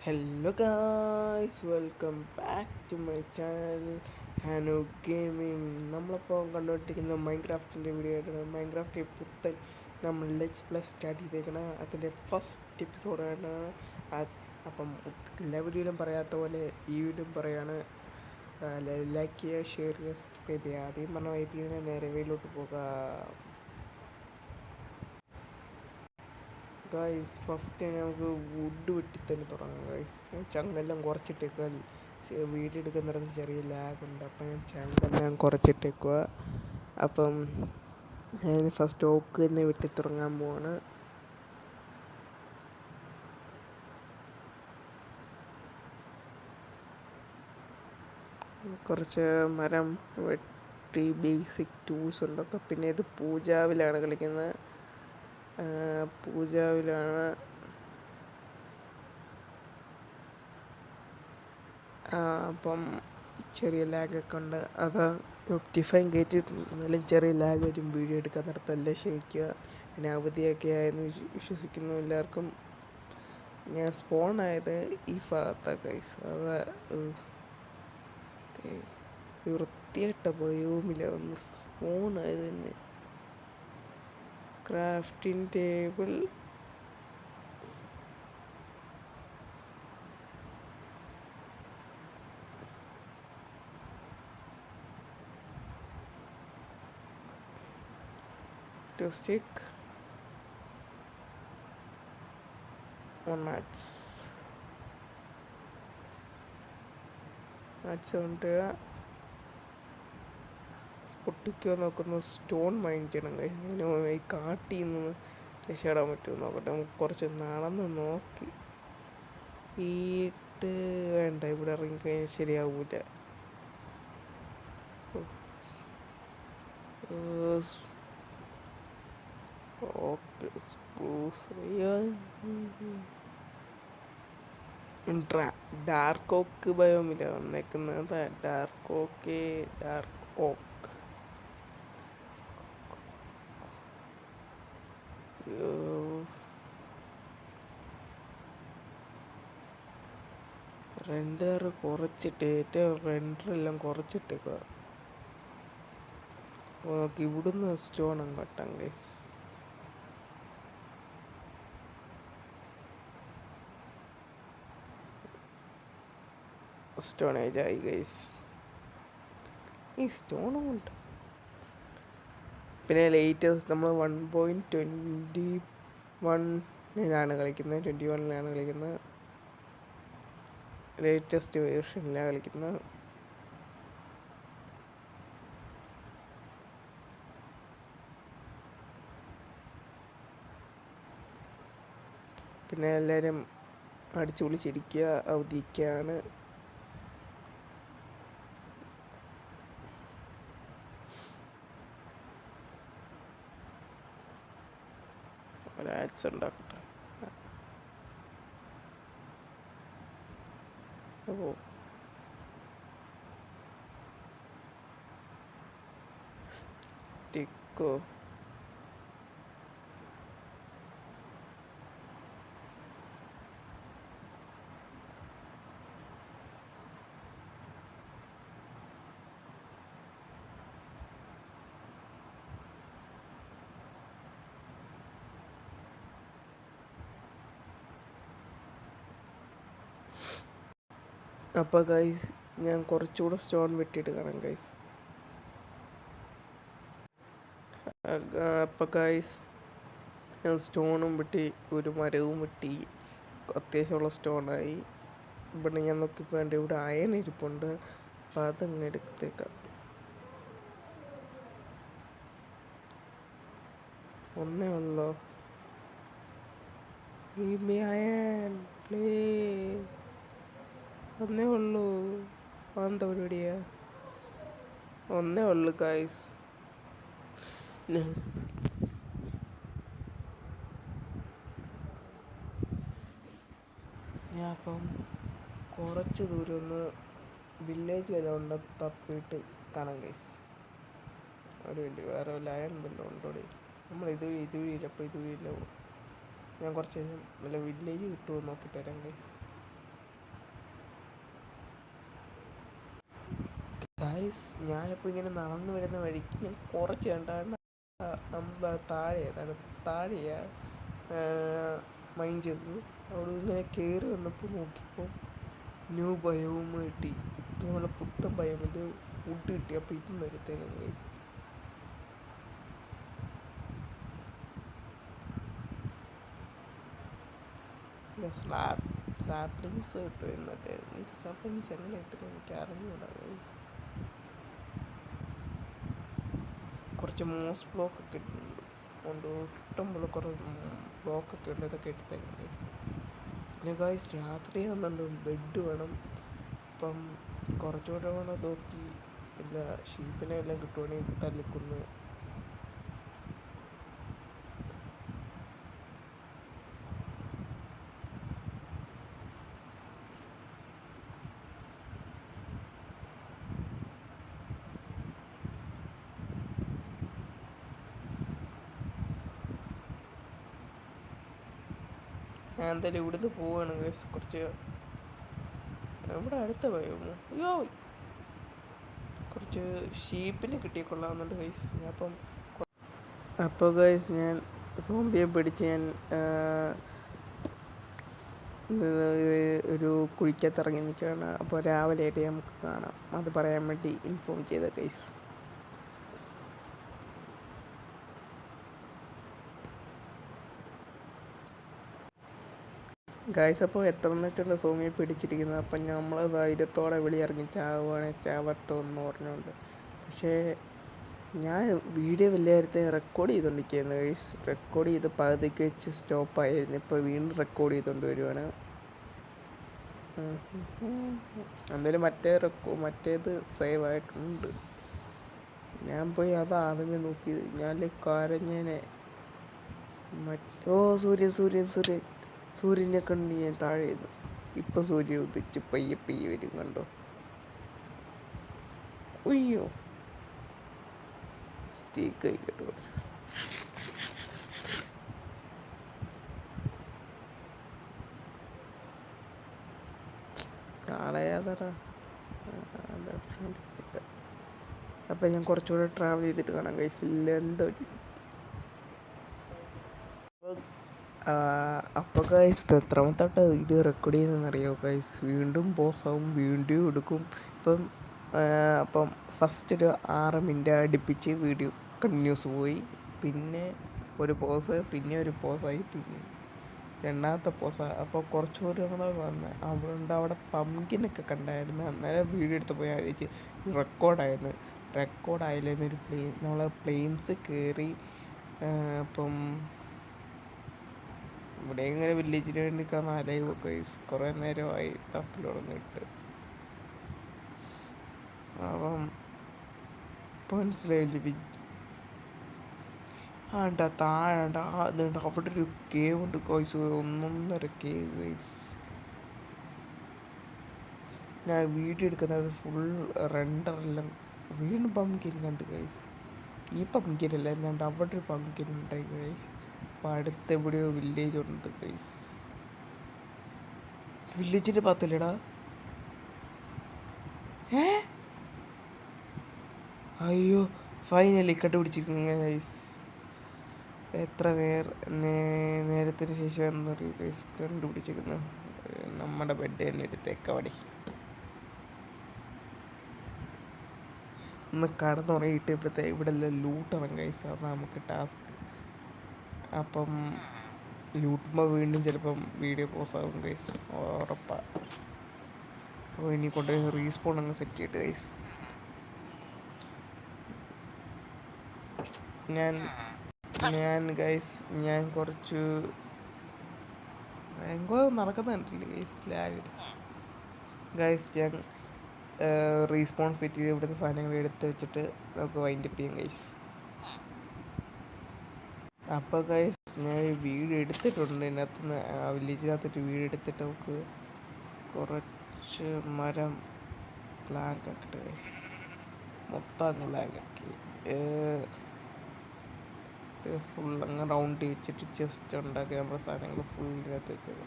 Hello guys, welcome back to my channel Hano Gaming. നമ്മളിപ്പോൾ കണ്ടുകൊണ്ടിരിക്കുന്ന മൈൻക്രാഫ്റ്റിൻ്റെ video ആയിട്ടാണ്. Minecraft പുത്തൻ നമ്മൾ ലെറ്റ്സ് പ്ലേ സ്റ്റാർട്ട് ചെയ്തേക്കണം. അതിൻ്റെ ഫസ്റ്റ് എപ്പിസോഡാണ്. അപ്പം എല്ലാ വീഡിയോയിലും പറയാത്ത പോലെ ഈ വീഡിയോ പറയാണ്. ലൈക്ക് ചെയ്യുക, ഷെയർ ചെയ്യുക, സബ്സ്ക്രൈബ് ചെയ്യുക. ആദ്യം പറഞ്ഞ വൈപ്പ് ചെയ്തതിന് നേരെ വീട്ടിലോട്ട് പോകാം. ഗൈസ് ഫസ്റ്റ് നമുക്ക് വുഡ് വെട്ടി തന്നെ തുടങ്ങാം. ഗൈസ് ഞാൻ ചങ്ങെല്ലാം കുറച്ചിട്ടേക്കുക. വീഡിയോ എടുക്കുന്നിടത്ത് ചെറിയ ലാഗുണ്ട്, അപ്പം ഞാൻ ചങ്ങെല്ലാം കുറച്ചിട്ടേക്കുക. അപ്പം ഞാൻ ഫസ്റ്റ് ഓക്ക് തന്നെ വെട്ടി തുടങ്ങാൻ പോവാണ്. കുറച്ച് മരം വെട്ടി ബേസിക് ടൂൾസ് ഉണ്ടൊക്കെ. പിന്നെ ഇത് പൂജാവിലാണ് കളിക്കുന്നത്. പൂജാവിലാണ്. അപ്പം ചെറിയ ലാഗൊക്കെ ഉണ്ട്. അത് നോട്ടിഫൈൻ കയറ്റിയിട്ടുണ്ടെങ്കിലും ചെറിയ ലാഗ് വരും വീഡിയോ എടുക്കാൻ നേരത്തല്ലേ, ക്ഷമിക്കുക. പിന്നെ അവധിയൊക്കെ ആയെന്ന് വിശ്വസിക്കുന്നു എല്ലാവർക്കും. ഞാൻ സ്പോൺ ആയത് ഈ ഭാഗത്താണ് ഗൈസ്. അത് വൃത്തിയായിട്ട ബയോമില്ല, ഒന്ന് സ്പോൺ ആയത് തന്നെ. Crafting table to stick on nuts കൊണ്ട് പൊട്ടിക്കോ നോക്കുന്നു. സ്റ്റോൺ മൈൻ ചെയ്യണം. അതിന് ഈ കാട്ടിൽ നിന്ന് രക്ഷപ്പെടാൻ പറ്റുമോ നോക്കട്ടെ. നമുക്ക് കുറച്ച് നടന്ന് നോക്കി ഈട്ട് വേണ്ട, ഇവിടെ ഇറങ്ങിക്കഴിഞ്ഞാൽ ശരിയാവൂല. ഓക്കെ ഡാർക്ക് ഓക്ക് ബയോമില്ല വന്നേക്കുന്നത്. ഡാർക്ക് ഓക്ക് റെൻഡർ കുറച്ചിട്ട് റെൻഡറെല്ലാം കുറച്ചിട്ടേക്കുക. നമുക്ക് ഇവിടുന്ന് സ്റ്റോൺ കട്ടാം ഗൈസ്. സ്റ്റോൺ ഏജ് ആയി ഗൈസ്. ഈ സ്റ്റോണും ഉണ്ട്. പിന്നെ ലേറ്റസ്റ്റ് നമ്മൾ 1.21 കളിക്കുന്നത്. 21 കളിക്കുന്നത്. ലേറ്റസ്റ്റ് വേർഷനിലാണ് കളിക്കുന്നത്. പിന്നെ എല്ലാവരും അടിച്ചു പൊളിച്ചിരിക്കുക. അവധിക്കാണ്. ഒരാഴ്ച ഉണ്ടാക്കട്ടെ. അപ്പോൾ സ്റ്റിക്കോ അപ്പോൾ ഗൈസ് ഞാൻ കുറച്ചുകൂടെ സ്റ്റോൺ വെട്ടിയിട്ട് കാണാം ഗൈസ്. അപ്പോൾ ഗൈസ് ഞാൻ സ്റ്റോണും വെട്ടി, ഒരു മരവും വെട്ടി, അത്യാവശ്യമുള്ള സ്റ്റോണായി. ഇവിടെ ഞാൻ നോക്കിയപ്പോൾ എൻ്റെ ഇവിടെ അയൺ ഇരിപ്പുണ്ട്. അപ്പം അതങ്ങ് എടുത്തേക്കാം. ഒന്നേ ഉള്ളോ? Give me iron please. ഒന്നേ ഉള്ളൂ. എന്താ പരിപാടിയാ? ഒന്നേ ഉള്ളു ഗൈസ്. ഞാൻ അപ്പം കുറച്ച് ദൂരം ഒന്ന് വില്ലേജ് വല്ലതും ഉണ്ട് തപ്പിയിട്ട് കാണാം ഗൈസ്. ഒരു മിനിറ്റ്, വേറെ വല്ല അയൺ വല്ലതും ഉണ്ടോടെ. നമ്മൾ ഇതുവഴിയില്ല. അപ്പോൾ ഇതുവഴിയില്ല. ഞാൻ കുറച്ച് വല്ല വില്ലേജ് കിട്ടുമോ നോക്കിയിട്ട് വരാം ഗൈസ്. ഗൈസ് ഞാനിപ്പോൾ ഇങ്ങനെ നടന്നു വരുന്ന വഴിക്ക് ഞാൻ കുറച്ച് കണ്ടാണ് നമ്മൾ താഴെയാ മൈൻഡ് ചെയ്തത്. അവിടെ ഇങ്ങനെ കയറി വന്നപ്പോൾ നോക്കിയപ്പോൾ ന്യൂ ബയോം കിട്ടി. നമ്മളെ പുത്തൻ ബയോമിൽ വുഡ് കിട്ടി. അപ്പോൾ ഇത് നിർത്തേക്കും ഗൈസ്. സാപ്ലിങ്സ് കിട്ടും എന്നൊക്കെ. സാപ്ലിങ്സ് എങ്ങനെ കിട്ടും എനിക്ക് അറിഞ്ഞൂടാ ഗൈസ്. കുറച്ച് മോസ് ബ്ലോക്കൊക്കെ ഇട്ടിട്ടുണ്ട്. അതുകൊണ്ട് ഇഷ്ടംപോലെ കുറേ ബ്ലോക്കൊക്കെ ഉണ്ട്. ഇതൊക്കെ എടുത്തേക്കും ഗൈസ്. പിന്നെ ഗൈസ് രാത്രി ആകുന്നുണ്ട്, ബെഡ് വേണം. അപ്പം കുറച്ചുകൂടെ വേണം നോക്കി ഇല്ല ഷീപ്പിനെ എല്ലാം കിട്ടുവാണെങ്കിൽ തല്ലിക്കൊന്ന് ഞാൻ എന്തായാലും ഇവിടുന്ന് പോവാണ് ഗൈസ്. കുറച്ച് ഇവിടെ അടുത്ത ബയോമോ അയ്യോ കുറച്ച് ഷീപ്പിനെ കിട്ടിയ കൊള്ളാമെന്നുണ്ട് ഗൈസ്. ഞാൻ അപ്പോൾ ഗൈസ് ഞാൻ സോംബിയെ പിടിച്ച് ഞാൻ ഒരു കുഴിക്കകത്ത് ഇറങ്ങി നിൽക്കുകയാണ്. അപ്പോൾ രാവിലെ ആയിട്ട് നമുക്ക് കാണാം. അത് പറയാൻ വേണ്ടി ഇൻഫോം ചെയ്ത ഗൈസ്. ഗൈസ് അപ്പോൾ എത്ര എന്നിട്ടുള്ള സോമിയെ പിടിച്ചിരിക്കുന്നത്. അപ്പം നമ്മൾ ധൈര്യത്തോടെ വെളിയിറങ്ങി ചാവട്ടോ എന്ന് പറഞ്ഞുകൊണ്ട്. പക്ഷേ ഞാൻ വീഡിയോ വലിയ നേരത്തെ റെക്കോർഡ് ചെയ്തുകൊണ്ടിരിക്കുകയായിരുന്നു ഗൈസ്. റെക്കോർഡ് ചെയ്ത് പകുതിക്ക് വെച്ച് സ്റ്റോപ്പായിരുന്നു. ഇപ്പോൾ വീണ്ടും റെക്കോർഡ് ചെയ്തുകൊണ്ട് വരുവാണ്. എന്തായാലും മറ്റേത് സേവ് ആയിട്ടുണ്ട്. ഞാൻ പോയി ആദ്യമേ നോക്കിയത്. ഞാൻ കരഞ്ഞേനെ. സൂര്യനെ കണ്ട് ഞാൻ താഴെ നിന്ന്. ഇപ്പം സൂര്യൻ ഉദിച്ച് പയ്യെ വരും കണ്ടോ. ഉയ്യോ സ്റ്റീക്കായി കേട്ടോ. കളയാതറ. അപ്പം ഞാൻ കുറച്ചുകൂടെ ട്രാവൽ ചെയ്തിട്ട് കാണാം ഗൈസ്. എന്തോ അപ്പോൾ ഗൈസ് എത്രാമത്തോട്ട് വീഡിയോ റെക്കോർഡ് ചെയ്യുന്നതെന്നറിയാമോ ഗൈസ്. വീണ്ടും പോസാവും, വീണ്ടും എടുക്കും. അപ്പം ഫസ്റ്റ് ഒരു 6 മിനിറ്റ് അടുപ്പിച്ച് വീഡിയോ കണ്ടിന്യൂസ് പോയി. പിന്നെ ഒരു പോസ്, പിന്നെ ഒരു പോസായി, പിന്നെ രണ്ടാമത്തെ പോസാ. അപ്പോൾ കുറച്ചുകൂടി കൂടെ വന്ന് അവിടെ പമ്പിനൊക്കെ കണ്ടായിരുന്നു. അന്നേരം വീഡിയോ എടുത്തപ്പോൾ ഞാൻ വിചാരിച്ച് റെക്കോർഡായില്ലെന്നൊരു നമ്മൾ പ്ലെയിൻസ് കയറി. അപ്പം ഇവിടെ ഇങ്ങനെ വില്ലേജിന് വേണ്ടി കാണാൻ ഗൈസ്. കുറേ നേരമായി തപ്പിൽ തുടങ്ങിയിട്ട്. അപ്പം മനസ്സിലായില്ല. താഴണ്ട അതുണ്ട്. അവിടെ ഒരു കേവ് ഉണ്ട് ഗൈസ്. 1.5 cave guys. ഞാൻ വീഡിയോ എടുക്കുന്നത് ഫുൾ റെൻഡറെല്ലാം. വീണ്ടും പംകിൻ കണ്ട് ഗൈസ്. ഈ പംകിനല്ല എന്താണ്ട് അവിടെ ഒരു പംകിൻ ഉണ്ടായി ഗൈസ്. അപ്പം അടുത്തെവിടെയോ വില്ലേജ് ഉണ്ട് ഗൈസ്. വില്ലേജിൻ്റെ ഭാഗത്തല്ലേടാ? അയ്യോ ഫൈനലി കണ്ടുപിടിച്ചിരിക്കുന്നു ഗൈസ്. എത്ര നേരത്തിന് ശേഷം എന്നറിയോ ഗൈസ് കണ്ടുപിടിച്ചിരിക്കുന്നു. നമ്മുടെ ബെഡ് തന്നെ എടുത്തേക്കവടി. ഒന്ന് കടന്നുറങ്ങിയിട്ട് ഇവിടെ എല്ലാം ലൂട്ടണം ഗൈസ്. അതാണ് നമുക്ക് ടാസ്ക്. അപ്പം ലൂട്ടുമ്പോൾ വീണ്ടും ചിലപ്പം വീഡിയോ പോസാകും ഗൈസ്, ഉറപ്പാണ്. അപ്പോൾ ഇനി കൊണ്ട് റീസ്പോൺ അങ്ങ് സെറ്റ് ചെയ്തിട്ട് ഗൈസ് ഞാൻ കുറച്ച് നടക്കുന്ന കണ്ടില്ല ഗൈസ്. ഞാൻ റീസ്പോൺ സെറ്റ് ചെയ്ത് ഇവിടുത്തെ സാധനങ്ങൾ എടുത്ത് വെച്ചിട്ട് നമുക്ക് വൈൻഡപ്പ് ചെയ്യാം ഗൈസ്. അപ്പോൾ ഗൈസ് ഞാൻ വീഡിയോ എടുത്തിട്ടുണ്ട്. ഇതിനകത്തുനിന്ന് വില്ലേജിനകത്തൊരു വീഡിയോ എടുത്തിട്ട് നമുക്ക് കുറച്ച് മരം പ്ലാങ്ക് ആക്കിയിട്ട് ഗൈസ് മൊത്തം അങ്ങ് പ്ലാങ്ക് ആക്കി ഫുൾ അങ്ങ് റൗണ്ട് വെച്ചിട്ട് ചെസ്റ്റ് ഉണ്ടാക്കി നമ്മുടെ സാധനങ്ങൾ ഫുൾ ഇതിനകത്ത് വെച്ചത്.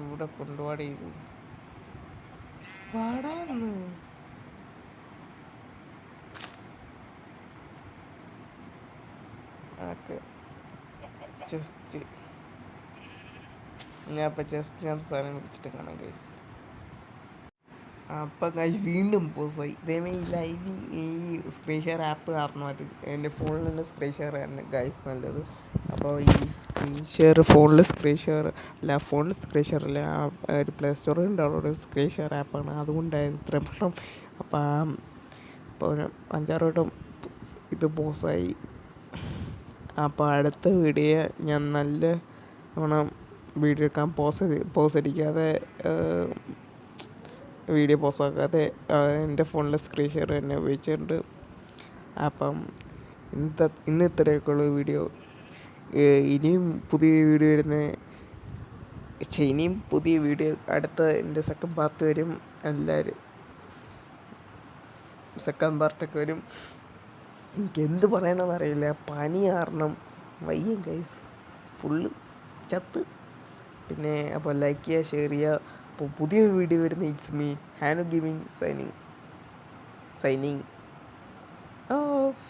ഇവിടെ കൊണ്ടുപാട് ചെയ്ത് പാടാന്ന് ഓക്കെ ചെസ്റ്റ് ഞാൻ ഇപ്പം ചെസ്റ്റ് സാധനം പിടിച്ചിട്ട് കാണാം ഗൈസ്. അപ്പം ഗൈസ് വീണ്ടും പോസായി ഇതേമാതിരി ലൈവിങ് ഈ സ്ക്രീൻ ഷെയർ ആപ്പ് കാരണമായിട്ട് എൻ്റെ ഫോണിൽ തന്നെ സ്ക്രീൻ ഷെയർ തന്നെ ഗൈസ് നല്ലത്. അപ്പോൾ ഈ സ്ക്രീൻ ഷെയർ ഫോണിൽ സ്ക്രീൻ ഷെയർ അല്ല ഫോണിൽ സ്ക്രീൻ ഷെയർ അല്ല ഒരു പ്ലേ സ്റ്റോറിൽ ഡൗൺലോഡ് സ്ക്രീൻ ഷെയർ ആപ്പാണ്, അതുകൊണ്ടായിരുന്നു ഇത്രയും പ്രശ്നം. അപ്പം ഇപ്പോൾ ഒരു 5-6 വട്ടം ഇത് പോസായി. അപ്പോൾ അടുത്ത വീഡിയോ ഞാൻ നല്ല വീഡിയോ എടുക്കാൻ പോസ് അടിക്കാതെ വീഡിയോ പോസാക്കാതെ എൻ്റെ ഫോണിലെ സ്ക്രീൻ ഷെയർ തന്നെ ഉപയോഗിച്ചിട്ടുണ്ട്. അപ്പം ഇന്ന് ഇത്രയൊക്കെയുള്ള വീഡിയോ. ഇനിയും പുതിയ വീഡിയോ ഇനിയും പുതിയ വീഡിയോ അടുത്ത എൻ്റെ സെക്കൻഡ് പാർട്ട് വരും. എല്ലാവരും സെക്കൻഡ് പാർട്ടൊക്കെ വരും. എനിക്കെന്ത് പറയണമെന്ന് അറിയില്ല, പനി കാരണം വയ്യ ഗൈസ്, ഫുള്ള് ചത്ത്. പിന്നെ അപ്പോൾ ലൈക്ക് ചെയ്യുക, ഷെയർ ചെയ്യുക. അപ്പോൾ പുതിയൊരു വീഡിയോ വരുന്ന it's me Hano gaming signing of.